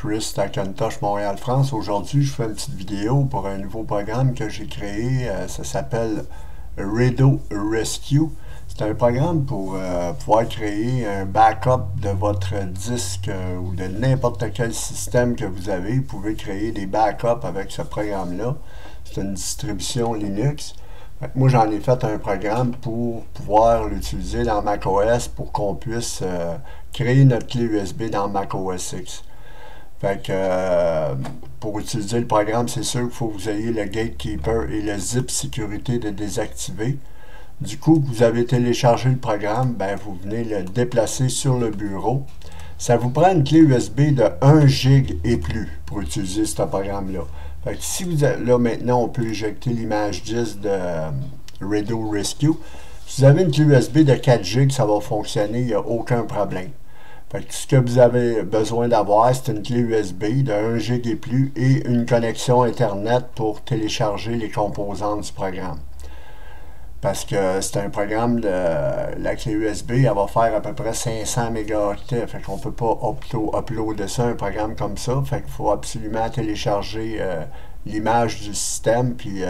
Chris Stackentosh, Montréal, France. Aujourd'hui, je fais une petite vidéo pour un nouveau programme que j'ai créé. Ça s'appelle Redo Rescue. C'est un programme pour pouvoir créer un backup de votre disque ou de n'importe quel système que vous avez. Vous pouvez créer des backups avec ce programme-là. C'est une distribution Linux. Moi, j'en ai fait un programme pour pouvoir l'utiliser dans macOS pour qu'on puisse créer notre clé USB dans macOS X. Fait que pour utiliser le programme, c'est sûr qu'il faut que vous ayez le Gatekeeper et le Zip Sécurité de désactiver. Du coup, vous avez téléchargé le programme, ben, vous venez le déplacer sur le bureau. Ça vous prend une clé USB de 1 GB et plus pour utiliser ce programme-là. Fait que si vous êtes là maintenant, on peut éjecter l'image 10 de Redo Rescue. Si vous avez une clé USB de 4 GB, ça va fonctionner, il n'y a aucun problème. Fait que ce que vous avez besoin d'avoir, c'est une clé USB de 1 GB et plus et une connexion Internet pour télécharger les composantes du programme. Parce que c'est un programme de la clé USB, elle va faire à peu près 500 mégaoctets. Fait qu'on ne peut pas uploader ça, un programme comme ça. Fait qu'il faut absolument télécharger l'image du système puis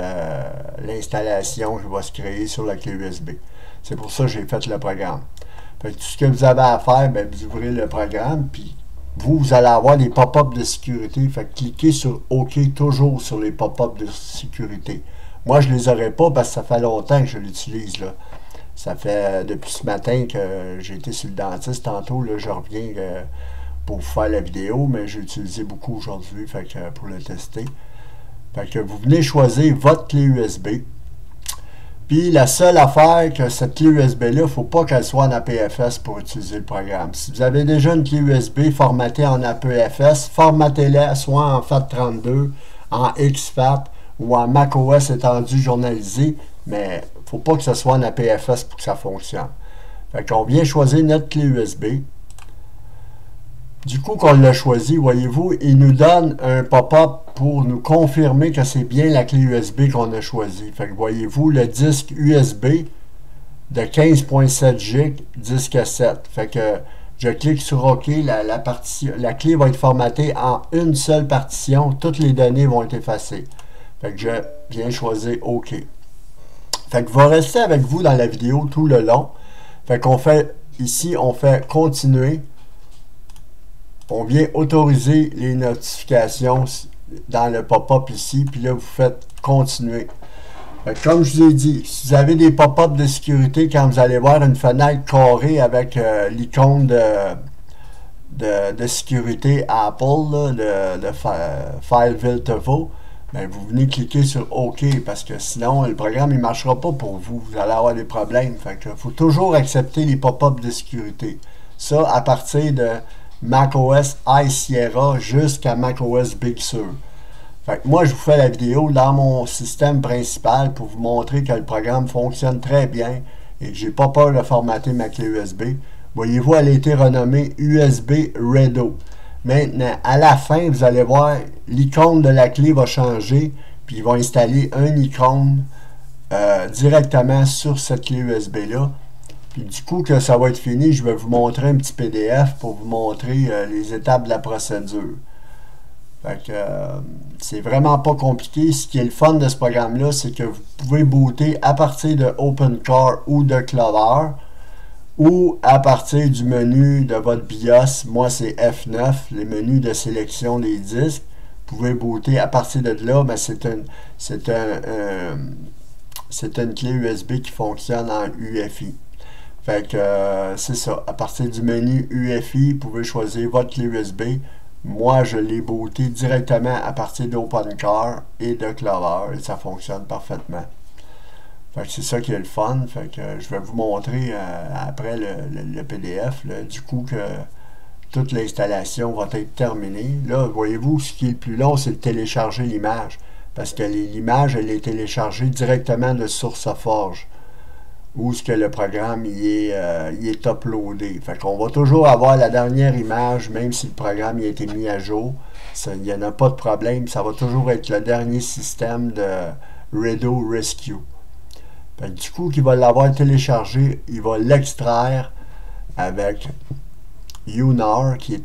l'installation qui va se créer sur la clé USB. C'est pour ça que j'ai fait le programme. Fait que tout ce que vous avez à faire, bien, vous ouvrez le programme puis vous allez avoir des pop-up de sécurité. Fait que cliquez sur OK toujours sur les pop-up de sécurité. Moi, je ne les aurais pas parce que ça fait longtemps que je l'utilise. Ça fait depuis ce matin que j'ai été sur le dentiste. Tantôt, là, je reviens pour vous faire la vidéo, mais j'ai utilisé beaucoup aujourd'hui pour le tester. Fait que vous venez choisir votre clé USB. Puis la seule affaire que cette clé USB-là, il ne faut pas qu'elle soit en APFS pour utiliser le programme. Si vous avez déjà une clé USB formatée en APFS, formatez-la soit en FAT32, en XFAT, ou en macOS étendu journalisé, mais il ne faut pas que ce soit en APFS pour que ça fonctionne. Fait qu'on vient choisir notre clé USB. Du coup, qu'on l'a choisi, voyez-vous, il nous donne un pop-up pour nous confirmer que c'est bien la clé USB qu'on a choisie. Fait que voyez-vous, le disque USB de 15.7 GB, disque 7. Fait que je clique sur OK, la clé va être formatée en une seule partition, toutes les données vont être effacées. Fait que je viens choisir OK. Fait que je vais rester avec vous dans la vidéo tout le long. Fait qu'on fait, ici, on fait continuer. On vient autoriser les notifications dans le pop-up ici. Puis là, vous faites continuer. Fait que comme je vous ai dit, si vous avez des pop-up de sécurité, quand vous allez voir une fenêtre carrée avec l'icône de sécurité Apple, là, de FileVille Tevo, ben, vous venez cliquer sur OK parce que sinon le programme ne marchera pas pour vous. Vous allez avoir des problèmes. Fait que faut toujours accepter les pop-up de sécurité. Ça à partir de macOS High Sierra jusqu'à macOS Big Sur. Fait que moi je vous fais la vidéo dans mon système principal pour vous montrer que le programme fonctionne très bien et que j'ai pas peur de formater ma clé USB. Voyez-vous, elle a été renommée USB Redo. Maintenant, à la fin, vous allez voir, l'icône de la clé va changer, puis ils vont installer une icône directement sur cette clé USB-là. Puis du coup, que ça va être fini, je vais vous montrer un petit PDF pour vous montrer les étapes de la procédure. Fait que c'est vraiment pas compliqué. Ce qui est le fun de ce programme-là, c'est que vous pouvez booter à partir de OpenCore ou de Clover, ou à partir du menu de votre BIOS, moi c'est F9, les menus de sélection des disques, vous pouvez booter à partir de là, mais c'est une clé USB qui fonctionne en UEFI. Fait que c'est ça, à partir du menu UEFI, vous pouvez choisir votre clé USB. Moi je l'ai booté directement à partir d'OpenCore et de Clover et ça fonctionne parfaitement. Fait que c'est ça qui est le fun. Fait que je vais vous montrer après le PDF, là, du coup que toute l'installation va être terminée. Là, voyez-vous, ce qui est le plus long, c'est de télécharger l'image. Parce que l'image, elle est téléchargée directement de SourceForge. Où ce que le programme il est uploadé. Fait qu'on va toujours avoir la dernière image, même si le programme il a été mis à jour. Il n'y en a pas de problème. Ça va toujours être le dernier système de Redo Rescue. Du coup, qu'il va l'avoir téléchargé, il va l'extraire avec UNAR qui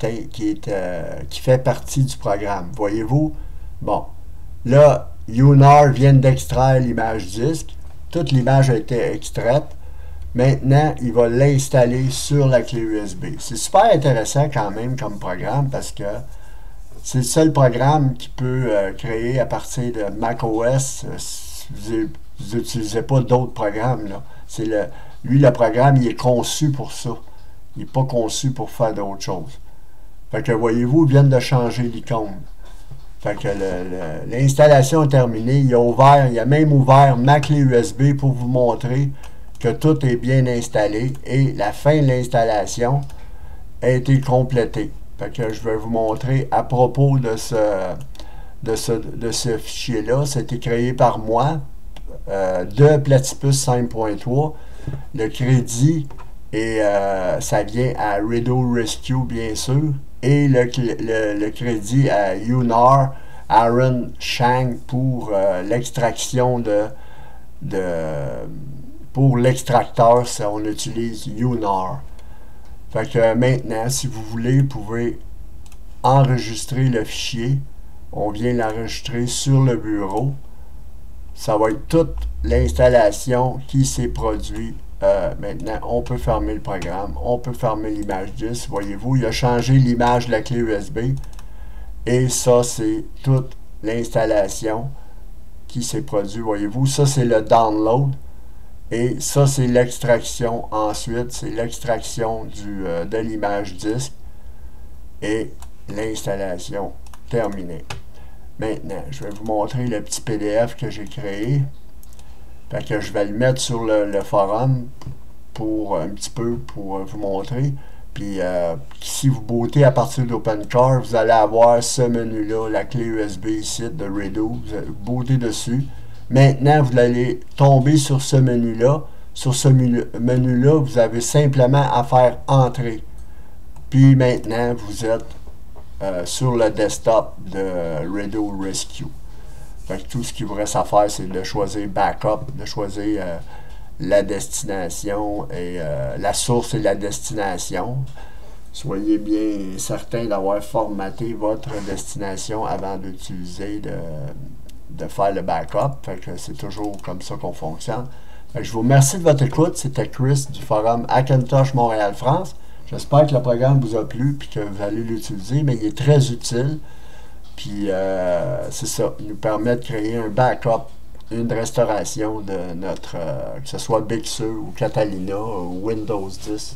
fait partie du programme. Voyez-vous? Bon, là, UNAR vient d'extraire l'image disque. Toute l'image a été extraite. Maintenant, il va l'installer sur la clé USB. C'est super intéressant quand même comme programme parce que c'est le seul programme qui peut créer à partir de macOS. Vous n'utilisez pas d'autres programmes, là. Lui, le programme, il est conçu pour ça. Il n'est pas conçu pour faire d'autres choses. Fait que, voyez-vous, ils viennent de changer l'icône. Fait que l'installation est terminée. Il a même ouvert ma clé USB pour vous montrer que tout est bien installé et la fin de l'installation a été complétée. Fait que je vais vous montrer à propos de ce fichier-là. C'était créé par moi de Platypus 5.3. Le crédit, et ça vient à Redo Rescue, bien sûr. Et le crédit à UNAR, Aaron Chang, pour l'extraction pour l'extracteur, on utilise UNAR. Fait que maintenant, si vous voulez, vous pouvez enregistrer le fichier. On vient l'enregistrer sur le bureau. Ça va être toute l'installation qui s'est produite. Maintenant, on peut fermer le programme. On peut fermer l'image disque. Voyez-vous, il a changé l'image de la clé USB. Et ça, c'est toute l'installation qui s'est produite. Voyez-vous, ça, c'est le download. Et ça, c'est l'extraction. Ensuite, c'est l'extraction de l'image disque et l'installation terminée. Maintenant, je vais vous montrer le petit PDF que j'ai créé. Fait que je vais le mettre sur le forum pour un petit peu pour vous montrer. Puis si vous bootez à partir d'OpenCore, vous allez avoir ce menu-là, la clé USB ici de Redo. Vous allez booter dessus. Maintenant, vous allez tomber sur ce menu-là. Sur ce menu-là, vous avez simplement à faire entrer. Puis maintenant, vous êtes sur le desktop de Redo Rescue. Fait que tout ce qu'il vous reste à faire, c'est de choisir Backup, de choisir la destination et la source et la destination. Soyez bien certain d'avoir formaté votre destination avant d'utiliser de faire le backup. Fait que c'est toujours comme ça qu'on fonctionne. Fait que je vous remercie de votre écoute. C'était Chris du forum Hackintosh Montréal-France. J'espère que le programme vous a plu et que vous allez l'utiliser, mais il est très utile. Puis c'est ça, il nous permet de créer un backup, une restauration de notre, que ce soit Big Sur ou Catalina ou Windows 10,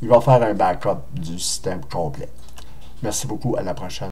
il va faire un backup du système complet. Merci beaucoup, à la prochaine.